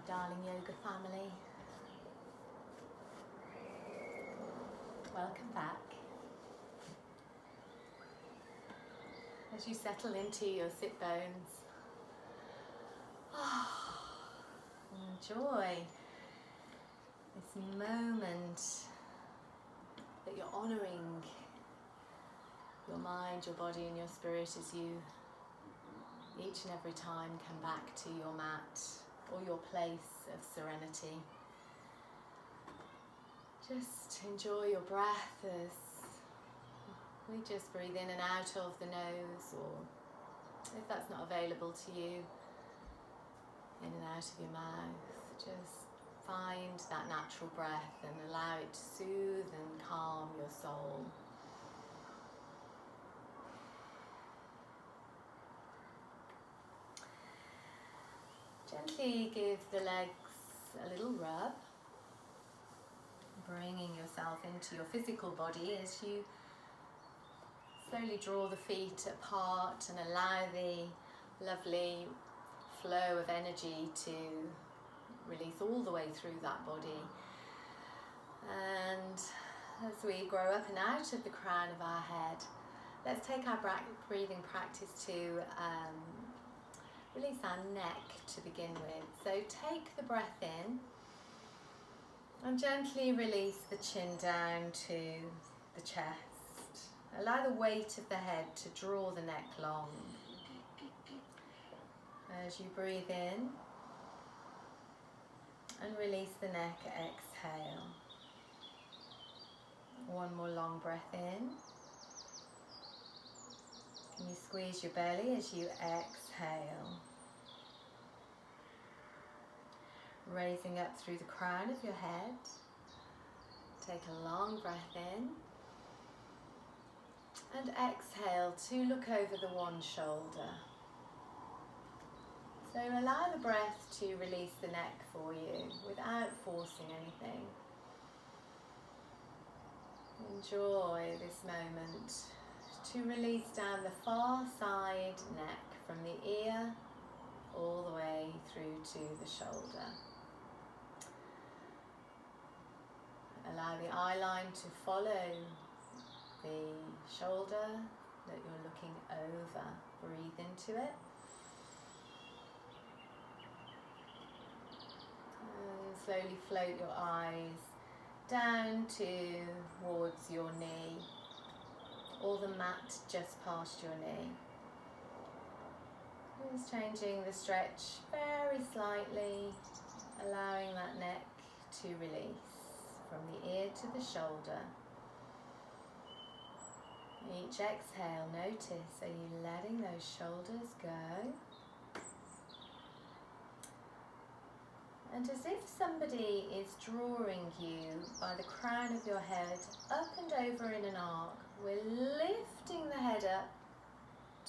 darling yoga family. Welcome back. As you settle into your sit bones, enjoy this moment that you're honouring your mind, your body and your spirit as you each and every time come back to your mat or your place of serenity. Just enjoy your breath as we just breathe in and out of the nose, or if that's not available to you, in and out of your mouth. Just find that natural breath and allow it to soothe and calm your soul. Gently give the legs a little rub, bringing yourself into your physical body as you slowly draw the feet apart and allow the lovely flow of energy to release all the way through that body. And as we grow up and out of the crown of our head, let's take our breathing practice to release our neck to begin with. So take the breath in and gently release the chin down to the chest. Allow the weight of the head to draw the neck long. As you breathe in and release the neck, exhale. One more long breath in. Can you squeeze your belly as you exhale? Raising up through the crown of your head. Take a long breath in. And exhale to look over the one shoulder. So allow the breath to release the neck for you without forcing anything. Enjoy this moment to release down the far side neck from the ear all the way through to the shoulder. Allow the eye line to follow the shoulder that you're looking over. Breathe into it. And slowly float your eyes down towards your knee, or the mat just past your knee. Just changing the stretch very slightly, allowing that neck to release from the ear to the shoulder. Each exhale, notice, are you letting those shoulders go? And as if somebody is drawing you by the crown of your head up and over in an arc, we're lifting the head up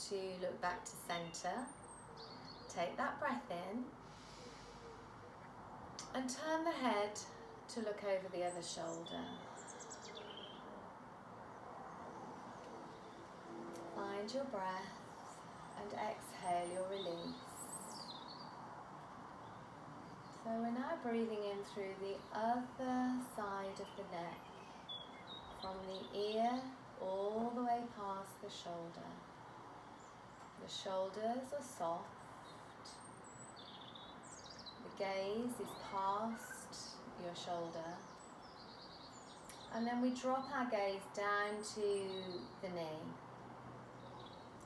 to look back to center. Take that breath in and turn the head to look over the other shoulder. Find your breath and exhale your release. So we're now breathing in through the other side of the neck, from the ear all the way past the shoulder. The shoulders are soft. The gaze is past your shoulder. And then we drop our gaze down to the knee.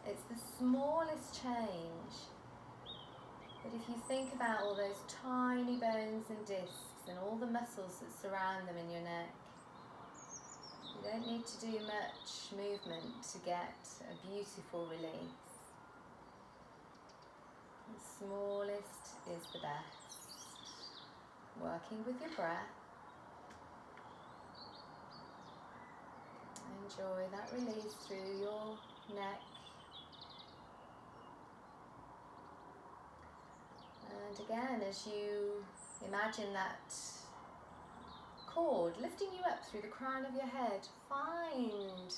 It's the smallest change. But if you think about all those tiny bones and discs and all the muscles that surround them in your neck, you don't need to do much movement to get a beautiful release. The smallest is the best. Working with your breath. Enjoy that release through your neck. And again, as you imagine that cord lifting you up through the crown of your head, find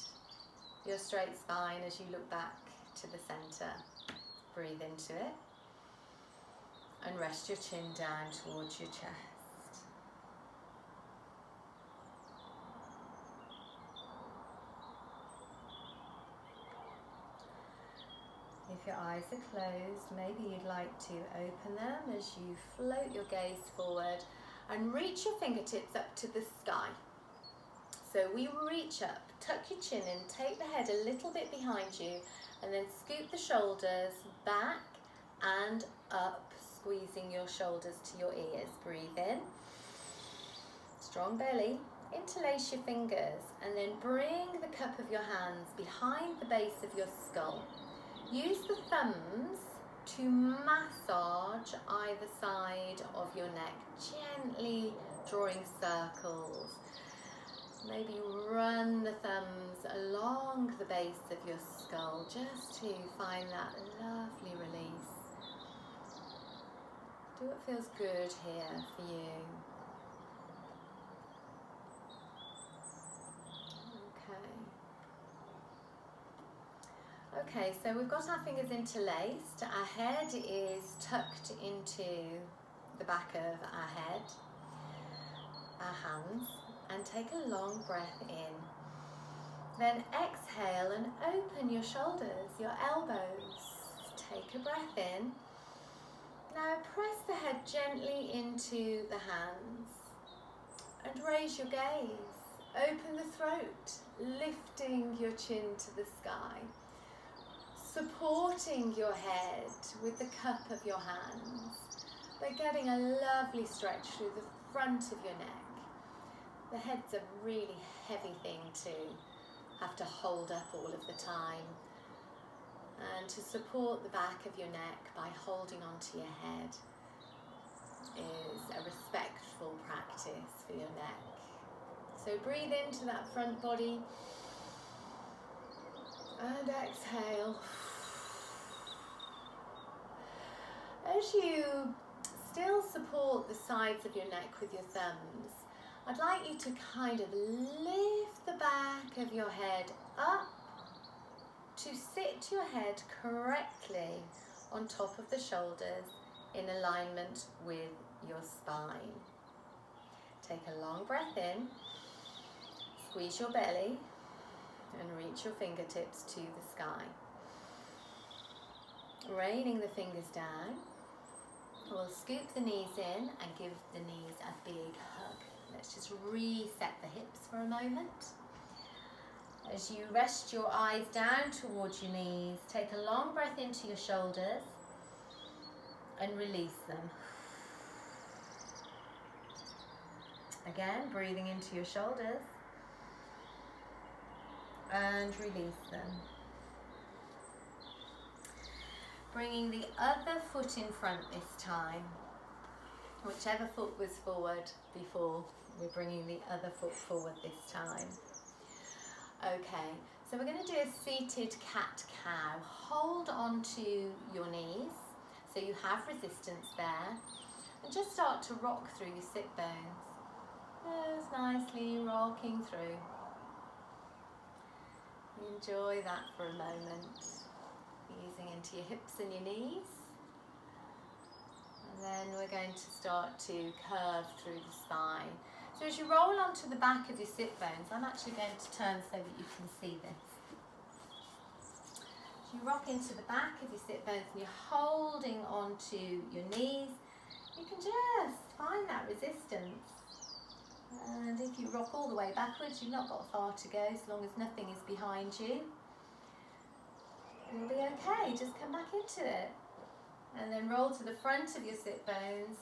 your straight spine as you look back to the center. Breathe into it. And rest your chin down towards your chest. If your eyes are closed, maybe you'd like to open them as you float your gaze forward and reach your fingertips up to the sky. So we reach up, tuck your chin in, take the head a little bit behind you, and then scoop the shoulders back and up, squeezing your shoulders to your ears. Breathe in, strong belly, interlace your fingers, and then bring the cup of your hands behind the base of your skull. Use the thumbs to massage either side of your neck, gently drawing circles. Maybe run the thumbs along the base of your skull just to find that lovely release. Do what feels good here for you. Okay, so we've got our fingers interlaced, our head is tucked into the back of our head, our hands, and take a long breath in. Then exhale and open your shoulders, your elbows. Take a breath in. Now press the head gently into the hands and raise your gaze. Open the throat, lifting your chin to the sky. Supporting your head with the cup of your hands, but getting a lovely stretch through the front of your neck. The head's a really heavy thing to have to hold up all of the time. And to support the back of your neck by holding onto your head is a respectful practice for your neck. So breathe into that front body and exhale. As you still support the sides of your neck with your thumbs, I'd like you to kind of lift the back of your head up to sit your head correctly on top of the shoulders in alignment with your spine. Take a long breath in, squeeze your belly, and reach your fingertips to the sky. Raining the fingers down, we'll scoop the knees in and give the knees a big hug. Let's just reset the hips for a moment. As you rest your eyes down towards your knees, take a long breath into your shoulders and release them. Again, breathing into your shoulders and release them. Bringing the other foot in front this time. Whichever foot was forward before, we're bringing the other foot forward this time. Okay, so we're going to do a seated cat-cow. Hold on to your knees so you have resistance there, and just start to rock through your sit bones. Just nicely rocking through. Enjoy that for a moment. Easing into your hips and your knees. And then we're going to start to curve through the spine. So as you roll onto the back of your sit bones, I'm actually going to turn so that you can see this. As you rock into the back of your sit bones and you're holding onto your knees, you can just find that resistance. And if you rock all the way backwards, you've not got far to go, as long as nothing is behind you. You'll be okay, just come back into it. And then roll to the front of your sit bones.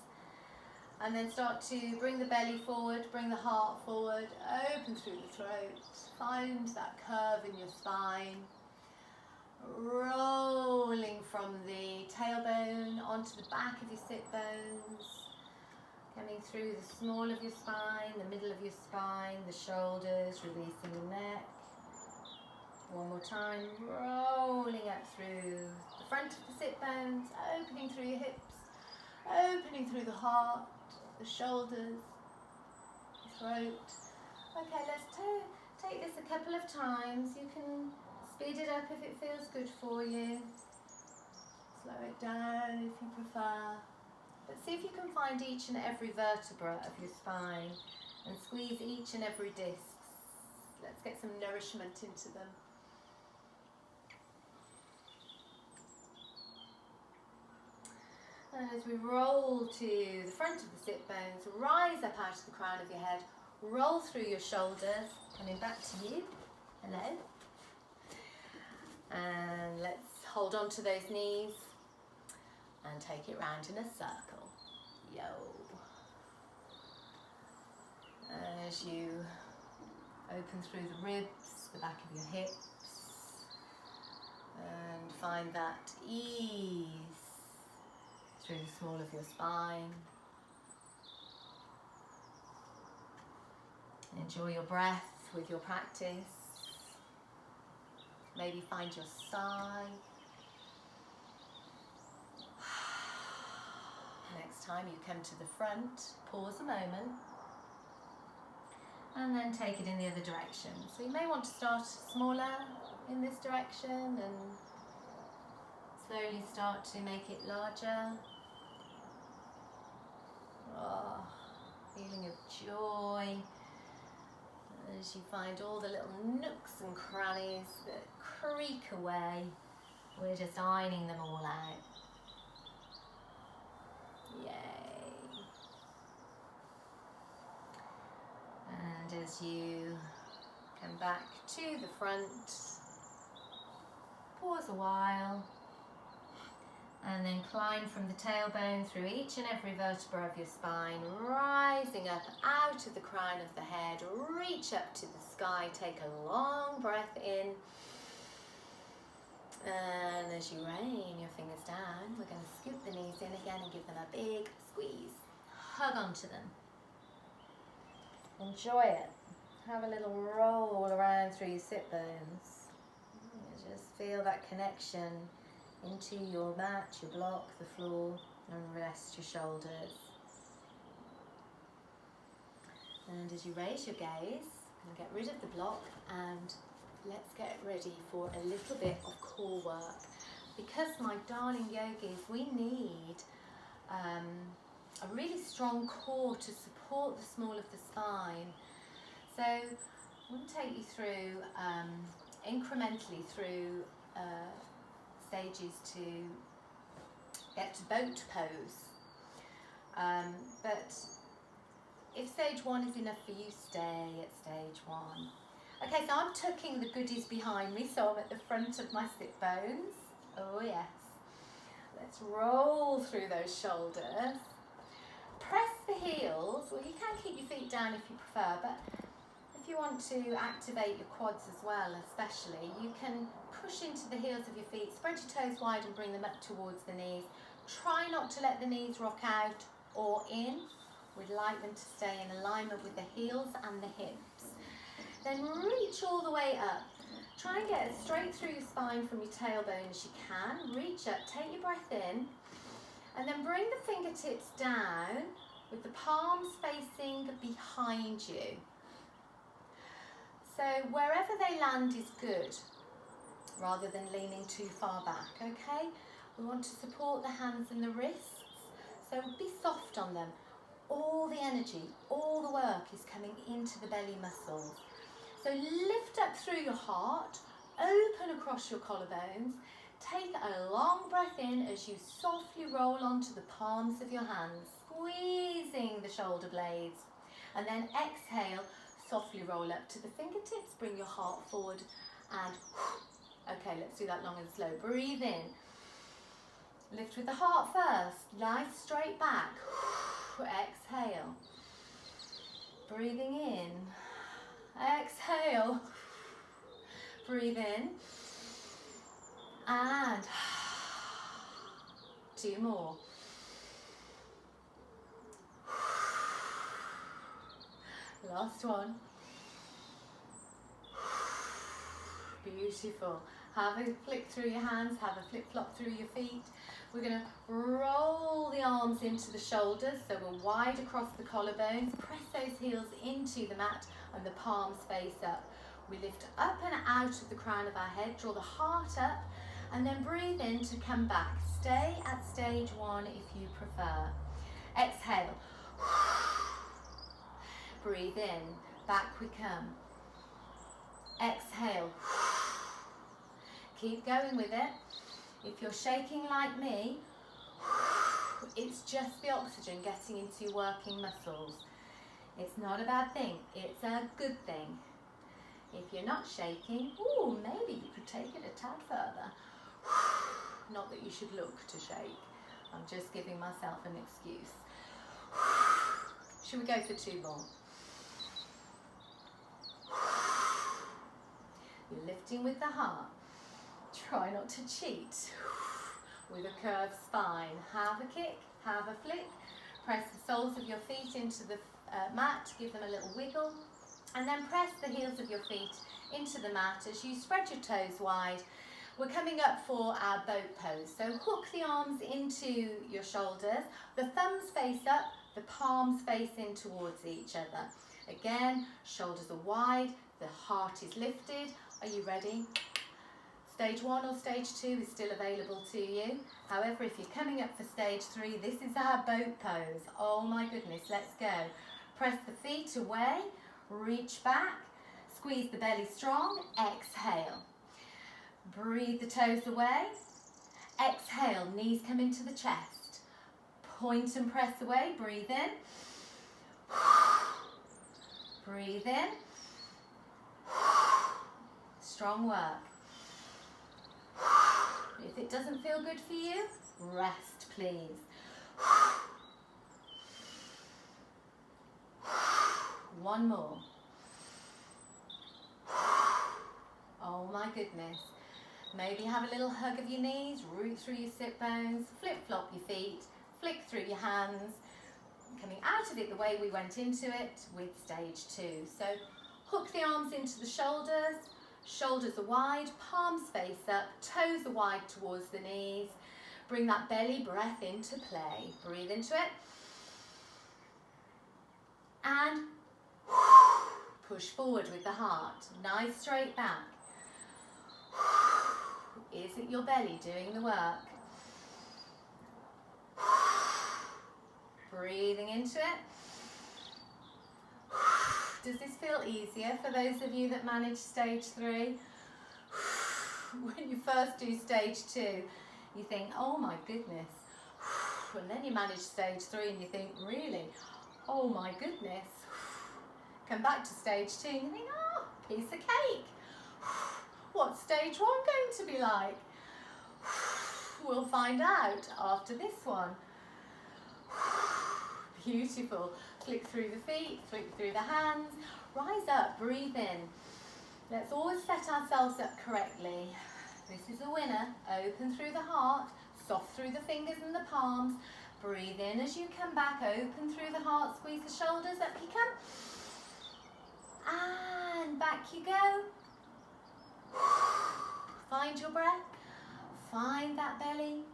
And then start to bring the belly forward, bring the heart forward, open through the throat. Find that curve in your spine. Rolling from the tailbone onto the back of your sit bones. Coming through the small of your spine, the middle of your spine, the shoulders, releasing the neck. One more time, rolling up through the front of the sit bones, opening through your hips, opening through the heart, the shoulders, the throat. Okay, let's take this a couple of times. You can speed it up if it feels good for you. Slow it down if you prefer. But see if you can find each and every vertebra of your spine and squeeze each and every disc. Let's get some nourishment into them. And as we roll to the front of the sit bones, rise up out of the crown of your head, roll through your shoulders, coming back to you. Hello. And let's hold on to those knees and take it round in a circle. Yo. And as you open through the ribs, the back of your hips, and find that ease through the small of your spine. Enjoy your breath with your practice. Maybe find your sigh. Next time you come to the front, pause a moment and then take it in the other direction. So you may want to start smaller in this direction and slowly start to make it larger. Oh, feeling of joy as you find all the little nooks and crannies that creak away. We're just ironing them all out. Yay. And as you come back to the front, pause a while and then climb from the tailbone through each and every vertebra of your spine, rising up out of the crown of the head, reach up to the sky, take a long breath in, and as you rain your fingers down, we're going to scoop the knees in again and give them a big squeeze. Hug onto them. Enjoy it. Have a little roll around through your sit bones. Just feel that connection into your mat, your block, the floor, and rest your shoulders. And as you raise your gaze, and get rid of the block, and let's get ready for a little bit of core work. Because my darling yogis, we need a really strong core to support the small of the spine. So I'm going to take you through incrementally through stages to get to boat pose. But if stage one is enough for you, stay at stage one. Okay, so I'm tucking the goodies behind me, so I'm at the front of my sit bones. Oh yes. Let's roll through those shoulders. Press the heels. Well, you can keep your feet down if you prefer, but if you want to activate your quads as well, especially, you can push into the heels of your feet, spread your toes wide and bring them up towards the knees. Try not to let the knees rock out or in. We'd like them to stay in alignment with the heels and the hips. Then reach all the way up. Try and get as straight through your spine from your tailbone as you can. Reach up, take your breath in, and then bring the fingertips down with the palms facing behind you. So wherever they land is good, rather than leaning too far back, okay? We want to support the hands and the wrists, so be soft on them. All the energy, all the work is coming into the belly muscles. So lift up through your heart, open across your collarbones, take a long breath in as you softly roll onto the palms of your hands, squeezing the shoulder blades, and then exhale, softly roll up to the fingertips, bring your heart forward, and okay, let's do that long and slow. Breathe in, lift with the heart first, nice straight back, exhale, breathing in, exhale, breathe in, and 2 more. Last one. Beautiful. Have a flick through your hands, have a flip-flop through your feet. We're going to roll the arms into the shoulders, so we're wide across the collarbones. Press those heels into the mat and the palms face up. We lift up and out of the crown of our head, draw the heart up, and then breathe in to come back. Stay at stage one if you prefer. Exhale. Breathe in. Back we come. Exhale. Keep going with it. If you're shaking like me, it's just the oxygen getting into your working muscles. It's not a bad thing, it's a good thing. If you're not shaking, maybe you could take it a tad further. Not that you should look to shake. I'm just giving myself an excuse. Should we go for 2 more? You're lifting with the heart. Try not to cheat. With a curved spine. Have a kick, have a flick. Press the soles of your feet into the mat. Give them a little wiggle. And then press the heels of your feet into the mat as you spread your toes wide. We're coming up for our boat pose. So hook the arms into your shoulders. The thumbs face up, the palms face in towards each other. Again, shoulders are wide, the heart is lifted. Are you ready? Stage 1 or stage 2 is still available to you. However, if you're coming up for stage 3, this is our boat pose. Oh my goodness, let's go. Press the feet away, reach back, squeeze the belly strong, exhale. Breathe the toes away, exhale, knees come into the chest. Point and press away, breathe in. Breathe in. Strong work. If it doesn't feel good for you, rest please. One more. Oh my goodness. Maybe have a little hug of your knees, root through your sit bones, flip-flop your feet, flick through your hands, coming out of it the way we went into it with stage 2. So hook the arms into the shoulders, shoulders are wide, palms face up, toes are wide towards the knees. Bring that belly breath into play. Breathe into it. And push forward with the heart. Nice straight back. Is it your belly doing the work? Breathing into it. Does this feel easier for those of you that manage stage 3? When you first do stage 2, you think, oh my goodness. And then you manage stage 3 and you think, really? Oh my goodness. Come back to stage 2 and you think, oh, piece of cake. What's stage 1 going to be like? We'll find out after this one. Beautiful. Flick through the feet, flick through the hands. Rise up, breathe in. Let's always set ourselves up correctly. This is a winner. Open through the heart, soft through the fingers and the palms. Breathe in as you come back, open through the heart, squeeze the shoulders, up you come. And back you go. Find your breath, find that belly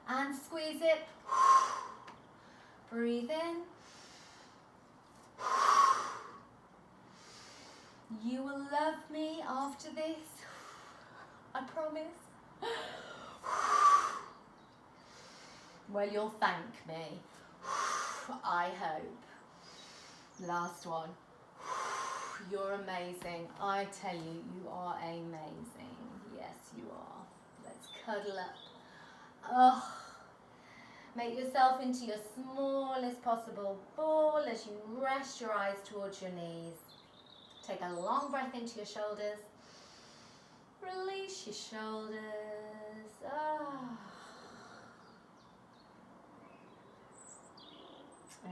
and squeeze it. Breathe in. You will love me after this, I promise. Well, you'll thank me, I hope. Last one. You're amazing. I tell you, you are amazing. Yes, you are. Let's cuddle up. Oh, make yourself into your smallest possible ball as you rest your eyes towards your knees. Take a long breath into your shoulders. Release your shoulders.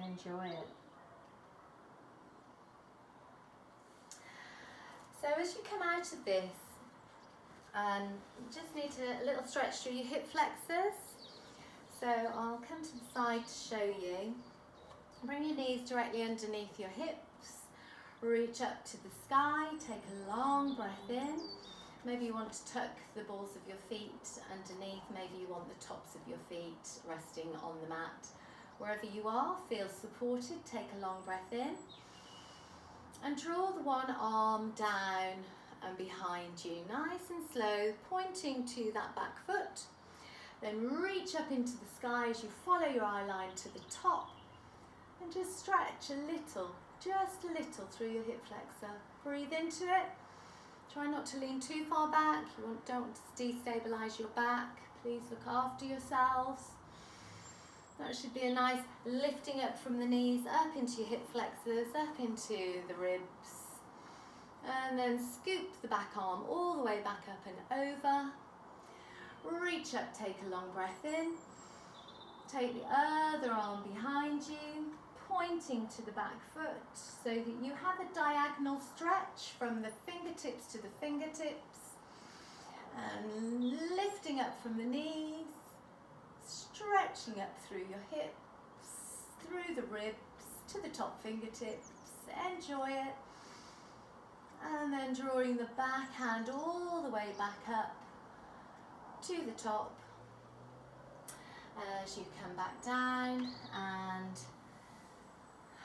Enjoy it. So as you come out of this, you just need a little stretch through your hip flexors. So I'll come to the side to show you. Bring your knees directly underneath your hips. Reach up to the sky. Take a long breath in. Maybe you want to tuck the balls of your feet underneath. Maybe you want the tops of your feet resting on the mat. Wherever you are, feel supported. Take a long breath in. And draw the one arm down and behind you, nice and slow, pointing to that back foot. Then reach up into the sky as you follow your eye line to the top And just stretch just a little through your hip flexor. Breathe into it. Try not to lean too far back. You don't want to destabilise your back. Please look after yourselves. That should be a nice lifting up from the knees, up into your hip flexors, up into the ribs. And then scoop the back arm all the way back up and over. Reach up, take a long breath in. Take the other arm behind you, pointing to the back foot so that you have a diagonal stretch from the fingertips to the fingertips. And lifting up from the knees, stretching up through your hips, through the ribs, to the top fingertips. Enjoy it. And then drawing the back hand all the way back up to the top. As you come back down and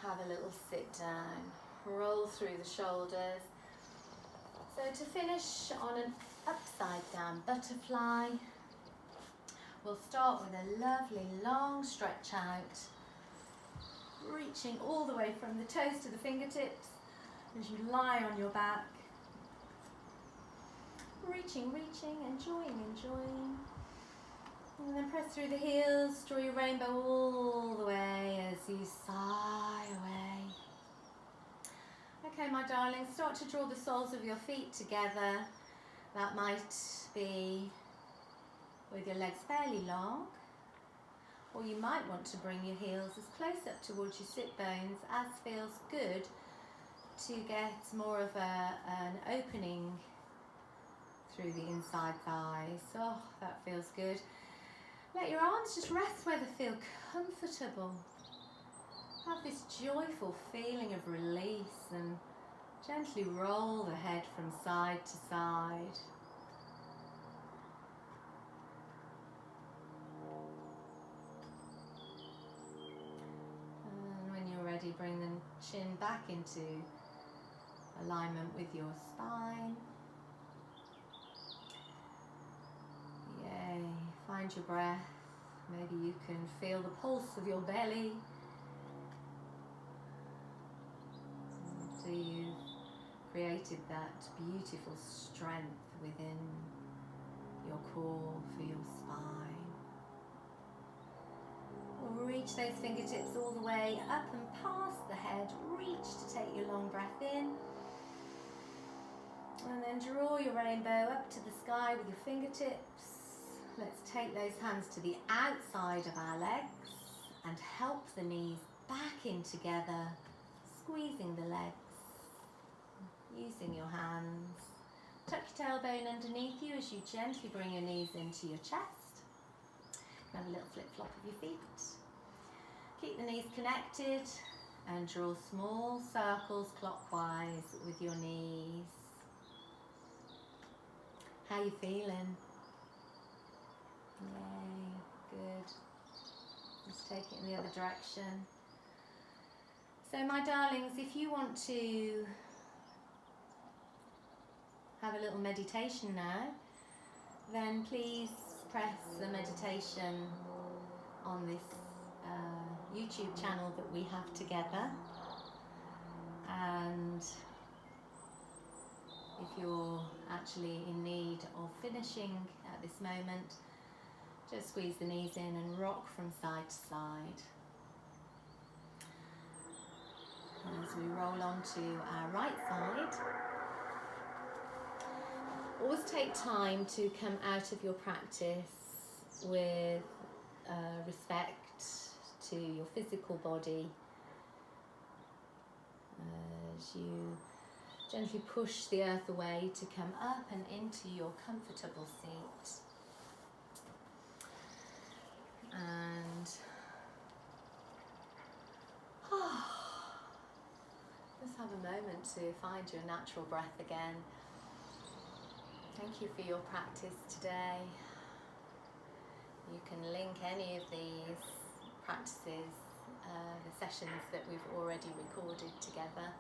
have a little sit down. Roll through the shoulders. So to finish on an upside down butterfly, we'll start with a lovely long stretch out, reaching all the way from the toes to the fingertips as you lie on your back. Reaching, enjoying. And then press through the heels, draw your rainbow all the way as you sigh away. Okay, my darling, start to draw the soles of your feet together. That might be with your legs fairly long, or you might want to bring your heels as close up towards your sit bones as feels good to get more of an opening through the inside thighs. Oh, that feels good. Let your arms just rest where they feel comfortable. Have this joyful feeling of release and gently roll the head from side to side. And when you're ready, bring the chin back into alignment with your spine. Yay. Find your breath. Maybe you can feel the pulse of your belly. So you've created that beautiful strength within your core for your spine. We'll reach those fingertips all the way up and past the head. Reach to take your long breath in. And then draw your rainbow up to the sky with your fingertips. Let's take those hands to the outside of our legs and help the knees back in together, squeezing the legs, using your hands. Tuck your tailbone underneath you as you gently bring your knees into your chest. Have a little flip-flop of your feet. Keep the knees connected and draw small circles clockwise with your knees. How are you feeling? Yay, good. Let's take it in the other direction. So my darlings, if you want to have a little meditation now, then please press the meditation on this YouTube channel that we have together. And if you're actually in need of finishing at this moment, just squeeze the knees in and rock from side to side. And as we roll on to our right side, always take time to come out of your practice with respect to your physical body as you gently push the earth away to come up and into your comfortable seat. And just have a moment to find your natural breath again. Thank you for your practice today. You can link any of these practices, the sessions that we've already recorded together,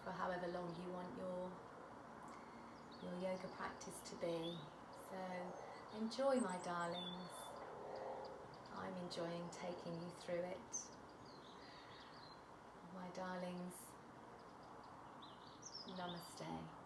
for however long you want your yoga practice to be. So enjoy, my darlings. I'm enjoying taking you through it. My darlings, Namaste.